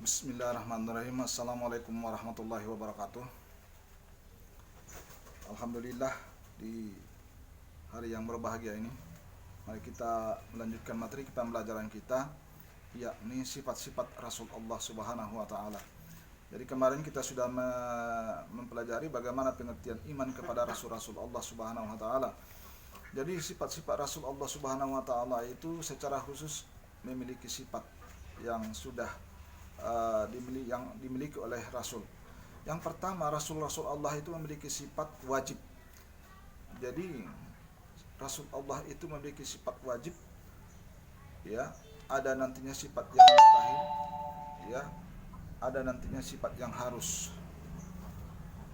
Bismillahirrahmanirrahim. Assalamualaikum warahmatullahi wabarakatuh. Alhamdulillah, di hari yang berbahagia ini, mari kita melanjutkan materi pembelajaran kita, yakni sifat-sifat Rasul Allah Subhanahu wa taala. Jadi kemarin kita sudah mempelajari bagaimana pengertian iman kepada Rasul-Rasul Allah Subhanahu wa taala. Jadi sifat-sifat Rasul Allah Subhanahu wa taala itu secara khusus memiliki sifat yang sudah yang dimiliki oleh Rasul. Yang pertama, Rasul-Rasul Allah itu memiliki sifat wajib. Jadi Rasul Allah itu memiliki sifat wajib, ya. Ada nantinya sifat yang mustahil, ya. Ada nantinya sifat yang harus.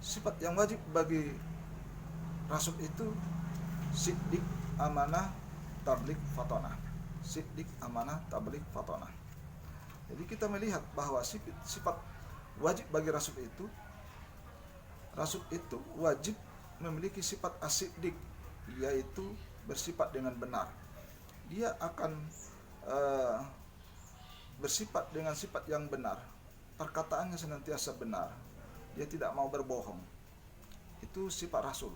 Sifat yang wajib bagi Rasul itu siddiq, amanah, tabligh, fatonah. Siddiq, amanah, tabligh, fatonah. Jadi kita melihat bahwa sifat wajib bagi Rasul itu wajib memiliki sifat as-siddiq, yaitu bersifat dengan benar. Dia akan bersifat dengan sifat yang benar, perkataannya senantiasa benar, dia tidak mau berbohong. Itu sifat Rasul.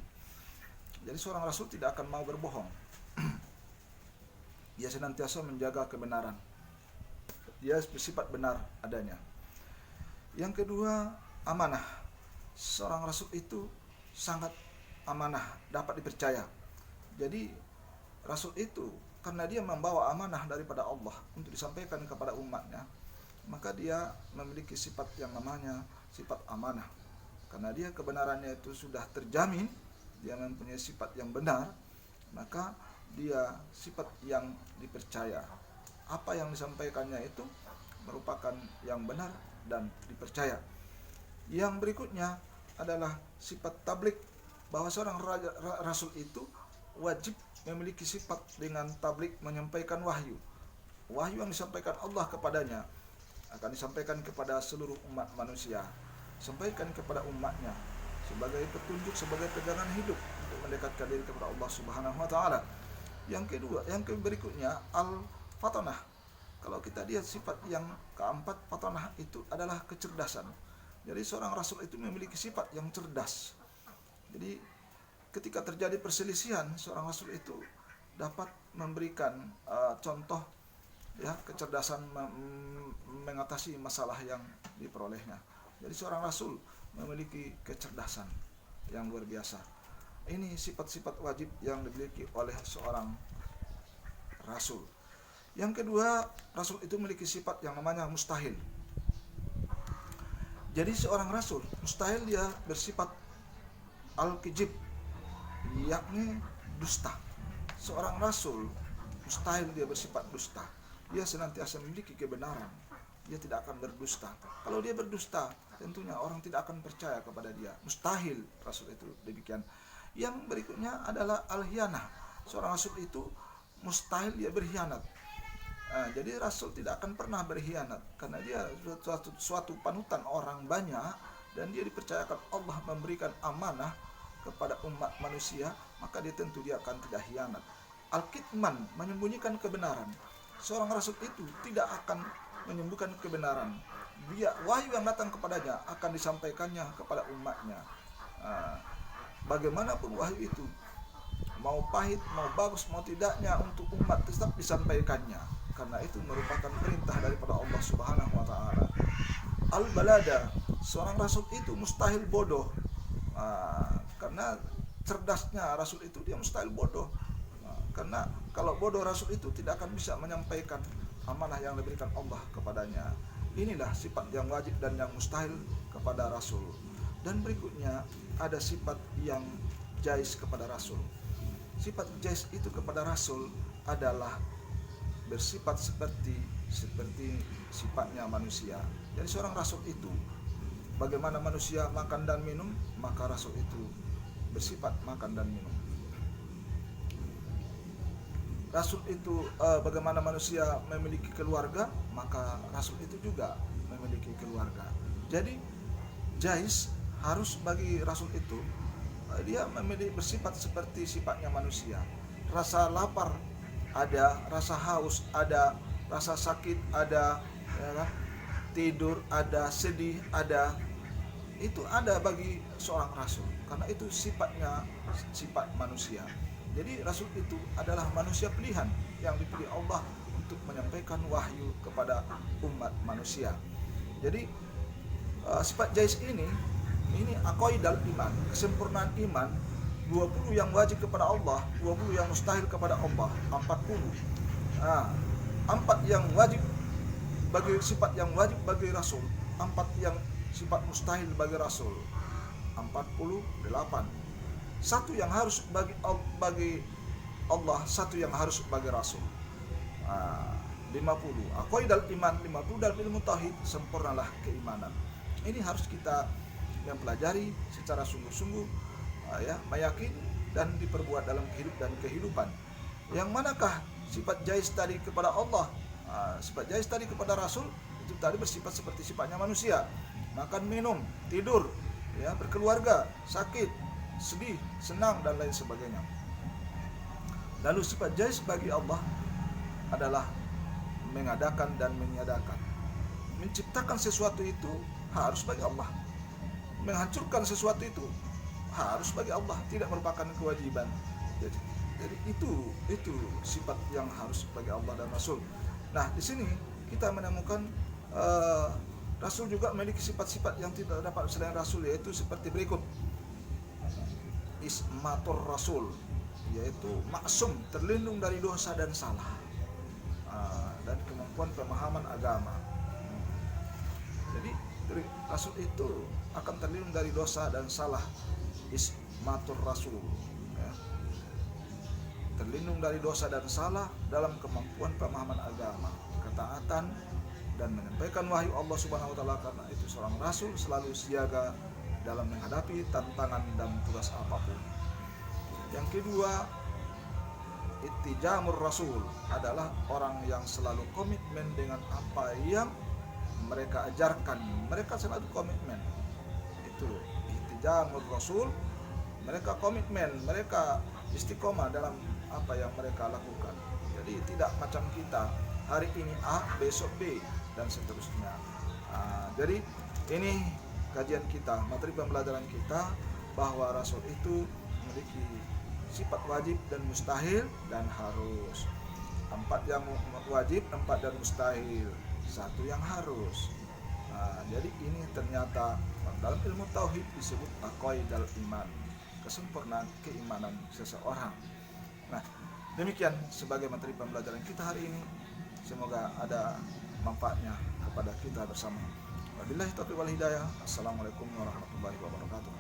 Jadi seorang Rasul tidak akan mau berbohong. Dia senantiasa menjaga kebenaran. Dia bersifat benar adanya. Yang kedua, amanah. Seorang Rasul itu sangat amanah, dapat dipercaya. Jadi Rasul itu karena dia membawa amanah daripada Allah untuk disampaikan kepada umatnya, maka dia memiliki sifat yang namanya sifat amanah. Karena dia kebenarannya itu sudah terjamin, dia mempunyai sifat yang benar, maka dia sifat yang dipercaya. Apa yang disampaikannya itu merupakan yang benar dan dipercaya. Yang berikutnya adalah sifat tabligh, bahwa seorang Rasul itu wajib memiliki sifat dengan tabligh, menyampaikan wahyu. Wahyu yang disampaikan Allah kepadanya akan disampaikan kepada seluruh umat manusia, sampaikan kepada umatnya sebagai petunjuk, sebagai pegangan hidup untuk mendekatkan diri kepada Allah Subhanahu wa taala. Yang kedua, yang berikutnya al-fatonah. Kalau kita lihat sifat yang keempat, fatonah itu adalah kecerdasan. Jadi seorang Rasul itu memiliki sifat yang cerdas. Jadi ketika terjadi perselisihan, seorang Rasul itu dapat memberikan contoh, ya, kecerdasan mengatasi masalah yang diperolehnya. Jadi seorang Rasul memiliki kecerdasan yang luar biasa. Ini sifat-sifat wajib yang dimiliki oleh seorang Rasul. Yang kedua, Rasul itu memiliki sifat yang namanya mustahil. Jadi seorang Rasul mustahil dia bersifat al-kizib, yakni dusta. Seorang Rasul mustahil dia bersifat dusta. Dia senantiasa memiliki kebenaran. Dia tidak akan berdusta. Kalau dia berdusta, tentunya orang tidak akan percaya kepada dia. Mustahil Rasul itu demikian. Yang berikutnya adalah al-hiyanah. Seorang Rasul itu mustahil dia berkhianat. Jadi Rasul tidak akan pernah berkhianat karena dia suatu panutan orang banyak, dan dia dipercayakan Allah memberikan amanah kepada umat manusia, maka dia tentu dia akan tidak khianat. Al-kitman, menyembunyikan kebenaran. Seorang Rasul itu tidak akan menyembunyikan kebenaran. Dia wahyu yang datang kepadanya akan disampaikannya kepada umatnya. Bagaimanapun wahyu itu, mau pahit, mau bagus, mau tidaknya, untuk umat tetap disampaikannya, karena itu merupakan perintah daripada Allah Subhanahu wa taala. Al-balada, seorang Rasul itu mustahil bodoh. Karena cerdasnya Rasul itu, dia mustahil bodoh. Karena kalau bodoh, Rasul itu tidak akan bisa menyampaikan amanah yang diberikan Allah kepadanya. Inilah sifat yang wajib dan yang mustahil kepada Rasul. Dan berikutnya ada sifat yang jais kepada Rasul. Sifat jais itu kepada Rasul adalah bersifat seperti sifatnya manusia. Jadi seorang Rasul itu bagaimana manusia makan dan minum, maka Rasul itu bersifat makan dan minum. Rasul itu bagaimana manusia memiliki keluarga, maka Rasul itu juga memiliki keluarga. Jadi jais harus bagi Rasul itu, dia memiliki bersifat seperti sifatnya manusia. Rasa lapar ada, rasa haus ada, rasa sakit ada, ya kan? tidur ada, sedih ada, itu ada bagi seorang rasul, karena itu sifatnya sifat manusia. Jadi rasul itu adalah manusia pilihan yang dipilih Allah untuk menyampaikan wahyu kepada umat manusia. Jadi sifat jais ini aqaidal iman, kesempurnaan iman, 20 yang wajib kepada Allah, 20 yang mustahil kepada Allah, 40. 4 yang wajib bagi sifat yang wajib bagi rasul, 4 yang sifat mustahil bagi rasul, 48. Satu yang harus bagi Allah, satu yang harus bagi rasul. 50. Aqaidal iman, 50 dalam ilmu tauhid, sempurnalah keimanan. Ini harus kita yang pelajari secara sungguh-sungguh, meyakini dan diperbuat dalam kehidupan. Yang manakah sifat jais tadi kepada Allah, sifat jais tadi kepada rasul, itu tadi bersifat seperti sifatnya manusia, makan, minum, tidur, berkeluarga, sakit, sedih, senang, dan lain sebagainya. Lalu sifat jais bagi Allah adalah mengadakan dan menyadakan. Menciptakan sesuatu itu harus bagi Allah, menghancurkan sesuatu itu harus bagi Allah, tidak merupakan kewajiban. Jadi itu sifat yang harus bagi Allah dan Rasul. Nah, di sini kita menemukan Rasul juga memiliki sifat-sifat yang tidak dapat selain Rasul, yaitu seperti berikut. Ismatur Rasul, yaitu maksum, terlindung dari dosa dan salah, dan kemampuan pemahaman agama. Jadi Rasul itu akan terlindung dari dosa dan salah. Ismatur Rasul, terlindung dari dosa dan salah dalam kemampuan pemahaman agama, ketaatan, dan menyampaikan wahyu Allah Subhanahu wa taala, karena itu seorang rasul selalu siaga dalam menghadapi tantangan dan tugas apapun. Yang kedua, ittijamur rasul adalah orang yang selalu komitmen dengan apa yang mereka ajarkan. Mereka selalu komitmen. Itu ittijamur rasul, mereka komitmen, mereka istiqomah dalam apa yang mereka lakukan. Jadi tidak macam kita, hari ini A, besok B, dan seterusnya. Jadi ini kajian kita, materi pembelajaran kita, bahwa Rasul itu memiliki sifat wajib dan mustahil dan harus. 4 yang wajib, 4 dan mustahil, 1 yang harus. Jadi ini ternyata dalam ilmu tauhid disebut aqaidal iman, kesempurnaan keimanan seseorang. Nah, demikian sebagai materi pembelajaran kita hari ini. Semoga ada manfaatnya kepada kita bersama. Wabillahi taufiq wal hidayah. Assalamualaikum warahmatullahi wabarakatuh.